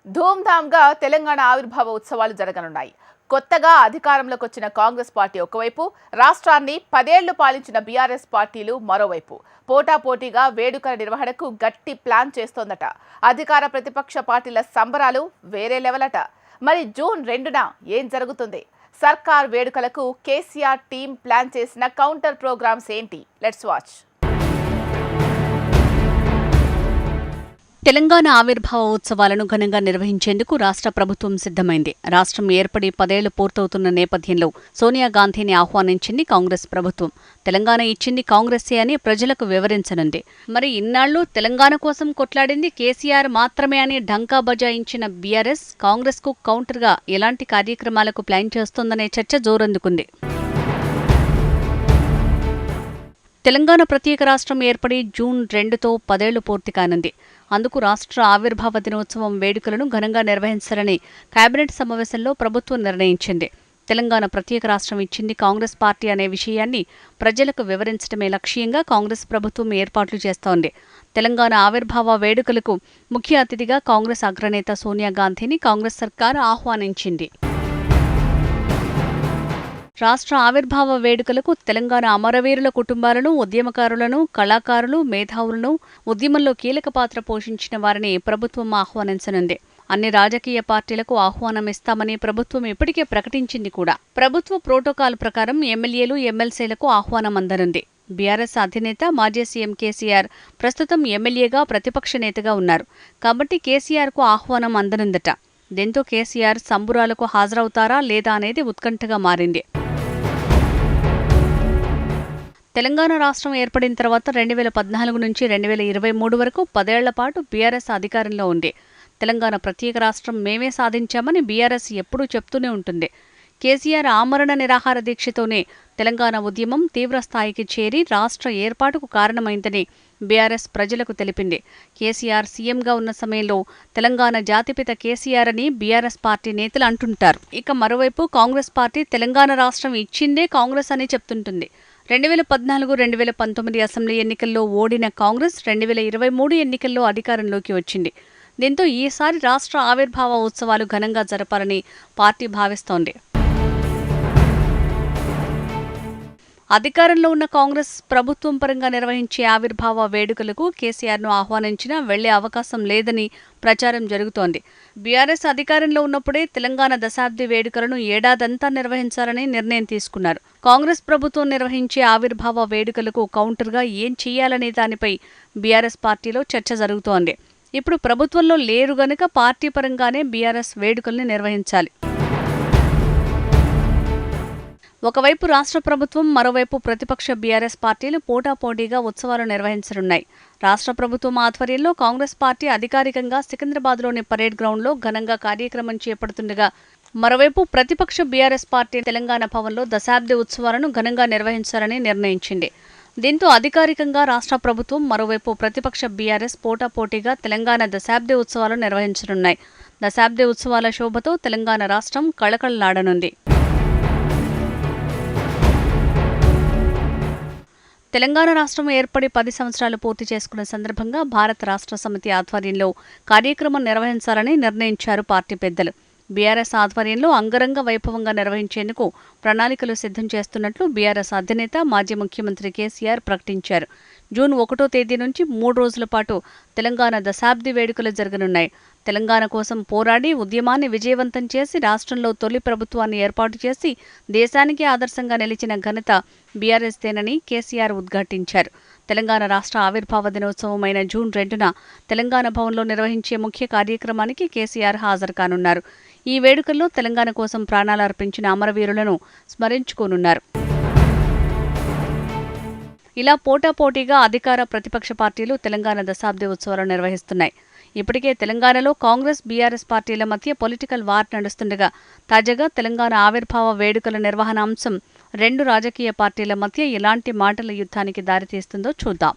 ధూమ్ధామ్గా తెలంగాణ ఆవిర్భావ ఉత్సవాలు జరగనున్నాయి. కొత్తగా అధికారంలోకి వచ్చిన కాంగ్రెస్ పార్టీ ఒకవైపు, రాష్ట్రాన్ని 10 ఏళ్లు పాలించిన బీఆర్ఎస్ పార్టీలు మరోవైపు పోటాపోటీగా వేడుకల నిర్వహణకు గట్టి ప్లాన్ చేస్తోందట. అధికార ప్రతిపక్ష పార్టీల సంబరాలు వేరే లెవెల్ అట. మరి జూన్ 2న ఏం జరుగుతుంది? సర్కార్ వేడుకలకు కేసీఆర్ టీం ప్లాన్ చేసిన కౌంటర్ ప్రోగ్రామ్స్ ఏంటి? Let's watch. తెలంగాణ ఆవిర్భావ ఉత్సవాలను ఘనంగా నిర్వహించేందుకు రాష్ట్ర ప్రభుత్వం సిద్ధమైంది. రాష్ట్రం ఏర్పడి 10 ఏళ్లు పూర్తవుతున్న నేపథ్యంలో సోనియా గాంధీని ఆహ్వానించింది కాంగ్రెస్ ప్రభుత్వం. తెలంగాణ ఇచ్చింది కాంగ్రెసే అని ప్రజలకు వివరించనుంది. మరి ఇన్నాళ్లు తెలంగాణ కోసం కొట్లాడింది కేసీఆర్ మాత్రమే అని ఢంకా బజాయించిన బీఆర్ఎస్ కాంగ్రెస్కు కౌంటర్గా ఎలాంటి కార్యక్రమాలకు ప్లాన్ చేస్తోందనే చర్చ జోరందుకుంది. తెలంగాణ ప్రత్యేక రాష్ట్రం ఏర్పడి జూన్ 2తో 10 ఏళ్లు పూర్తి కానుంది. అందుకు రాష్ట్ర ఆవిర్భావ దినోత్సవం వేడుకలను ఘనంగా నిర్వహించాలని కేబినెట్ సమావేశంలో ప్రభుత్వం నిర్ణయించింది. తెలంగాణ ప్రత్యేక రాష్ట్రం ఇచ్చింది కాంగ్రెస్ పార్టీ అనే విషయాన్ని ప్రజలకు వివరించడమే లక్ష్యంగా కాంగ్రెస్ ప్రభుత్వం ఏర్పాట్లు చేస్తోంది. తెలంగాణ ఆవిర్భావ వేడుకలకు ముఖ్య అతిథిగా కాంగ్రెస్ అగ్రనేత సోనియా గాంధీని కాంగ్రెస్ సర్కార్ ఆహ్వానించింది. రాష్ట్ర ఆవిర్భావ వేడుకలకు తెలంగాణ అమరవీరుల కుటుంబాలను, ఉద్యమకారులను, కళాకారులు, మేధావులను, ఉద్యమంలో కీలక పాత్ర పోషించిన వారిని ప్రభుత్వం ఆహ్వానించనుంది. అన్ని రాజకీయ పార్టీలకు ఆహ్వానం ఇస్తామని ప్రభుత్వం ఇప్పటికే ప్రకటించింది కూడా. ప్రభుత్వ ప్రోటోకాల్ ప్రకారం ఎమ్మెల్యేలు, ఎమ్మెల్సీలకు ఆహ్వానం అందనుంది. బీఆర్ఎస్ అధినేత మాజీ సీఎం కేసీఆర్ ప్రస్తుతం ఎమ్మెల్యేగా, ప్రతిపక్ష నేతగా ఉన్నారు. కాబట్టి కేసీఆర్కు ఆహ్వానం అందనుందట. దీంతో కేసీఆర్ సంబురాలకు హాజరవుతారా లేదా అనేది ఉత్కంఠగా మారింది. తెలంగాణ రాష్ట్రం ఏర్పడిన తర్వాత 2014 నుంచి 2023 వరకు 10 ఏళ్ల పాటు బీఆర్ఎస్ అధికారంలో ఉంది. తెలంగాణ ప్రత్యేక రాష్ట్రం మేమే సాధించామని బీఆర్ఎస్ ఎప్పుడూ చెప్తూనే ఉంటుంది. కేసీఆర్ ఆమరణ నిరాహార దీక్షతోనే తెలంగాణ ఉద్యమం తీవ్రస్థాయికి చేరి రాష్ట్ర ఏర్పాటుకు కారణమైందని బీఆర్ఎస్ ప్రజలకు తెలిపింది. కేసీఆర్ సీఎంగా ఉన్న సమయంలో తెలంగాణ జాతిపిత కేసీఆర్ అని బీఆర్ఎస్ పార్టీ నేతలు అంటుంటారు. ఇక మరోవైపు కాంగ్రెస్ పార్టీ తెలంగాణ రాష్ట్రం ఇచ్చిందే కాంగ్రెస్ అని చెప్తుంటుంది. 2014-2019 అసెంబ్లీ ఎన్నికల్లో ఓడిన కాంగ్రెస్ 2023 ఎన్నికల్లో అధికారంలోకి వచ్చింది. దీంతో ఈసారి రాష్ట్ర ఆవిర్భావ ఉత్సవాలు ఘనంగా జరపాలని పార్టీ భావిస్తోంది. అధికారంలో ఉన్న కాంగ్రెస్ ప్రభుత్వం పరంగా నిర్వహించే ఆవిర్భావ వేడుకలకు కేసీఆర్ను ఆహ్వానించినా వెళ్లే అవకాశం లేదని ప్రచారం జరుగుతోంది. బీఆర్ఎస్ అధికారంలో ఉన్నప్పుడే తెలంగాణ దశాబ్ది వేడుకలను ఏడాదంతా నిర్వహించాలని నిర్ణయం తీసుకున్నారు. కాంగ్రెస్ ప్రభుత్వం నిర్వహించే ఆవిర్భావ వేడుకలకు కౌంటర్గా ఏం చేయాలనే దానిపై బీఆర్ఎస్ పార్టీలో చర్చ జరుగుతోంది. ఇప్పుడు ప్రభుత్వంలో లేరు గనుక పార్టీ పరంగానే బీఆర్ఎస్ వేడుకల్ని నిర్వహించాలి. ఒకవైపు రాష్ట్ర ప్రభుత్వం, మరోవైపు ప్రతిపక్ష బీఆర్ఎస్ పార్టీలు పోటాపోటీగా ఉత్సవాలు నిర్వహించనున్నాయి. రాష్ట్ర ప్రభుత్వం ఆధ్వర్యంలో కాంగ్రెస్ పార్టీ అధికారికంగా సికింద్రాబాద్లోని పరేడ్ గ్రౌండ్లో ఘనంగా కార్యక్రమం చేపడుతుండగా, మరోవైపు ప్రతిపక్ష బీఆర్ఎస్ పార్టీ తెలంగాణ భవన్లో దశాబ్ది ఉత్సవాలను ఘనంగా నిర్వహించాలని నిర్ణయించింది. దీంతో అధికారికంగా రాష్ట్ర ప్రభుత్వం, మరోవైపు ప్రతిపక్ష బీఆర్ఎస్ పోటాపోటీగా తెలంగాణ దశాబ్ది ఉత్సవాలు నిర్వహించనున్నాయి. దశాబ్ది ఉత్సవాల శోభతో తెలంగాణ రాష్ట్రం కళకళలాడనుంది. తెలంగాణ రాష్ట్రం ఏర్పడి 10 సంవత్సరాలు పూర్తి చేసుకున్న సందర్భంగా భారత రాష్ట్ర సమితి ఆధ్వర్యంలో కార్యక్రమం నిర్వహించాలని నిర్ణయించారు పార్టీ పెద్దలు. బీఆర్ఎస్ ఆధ్వర్యంలో అంగరంగ వైభవంగా నిర్వహించేందుకు ప్రణాళికలు సిద్ధం చేస్తున్నట్లు బీఆర్ఎస్ అధినేత, మాజీ ముఖ్యమంత్రి కేసీఆర్ ప్రకటించారు. జూన్ 1వ తేదీ నుంచి 3 రోజుల పాటు తెలంగాణ దశాబ్ది వేడుకలు జరగనున్నాయి. తెలంగాణ కోసం పోరాడి ఉద్యమాన్ని విజయవంతం చేసి రాష్ట్రంలో తొలి ప్రభుత్వాన్ని ఏర్పాటు చేసి దేశానికి ఆదర్శంగా నిలిచిన ఘనత బీఆర్ఎస్దేనని కేసీఆర్ ఉద్ఘాటించారు. తెలంగాణ రాష్ట్ర ఆవిర్భావ దినోత్సవమైన జూన్ 2న తెలంగాణ భవన్లో నిర్వహించే ముఖ్య కార్యక్రమానికి కేసీఆర్ హాజరు కానున్నారు. ఈ వేడుకల్లో తెలంగాణ కోసం ప్రాణాలు అర్పించిన అమరవీరులను స్మరించుకోనున్నారు. ఇలా పోటాపోటీగా అధికార, ప్రతిపక్ష పార్టీలు తెలంగాణ దశాబ్ది ఉత్సవాలు నిర్వహిస్తున్నాయి. ఇప్పటికే తెలంగాణలో కాంగ్రెస్, బీఆర్ఎస్ పార్టీల మధ్య పొలిటికల్ వార్ నడుస్తుండగా తాజాగా తెలంగాణ ఆవిర్భావ వేడుకల నిర్వహణ అంశం రెండు రాజకీయ పార్టీల మధ్య ఎలాంటి మాటల యుద్ధానికి దారితీస్తుందో చూద్దాం.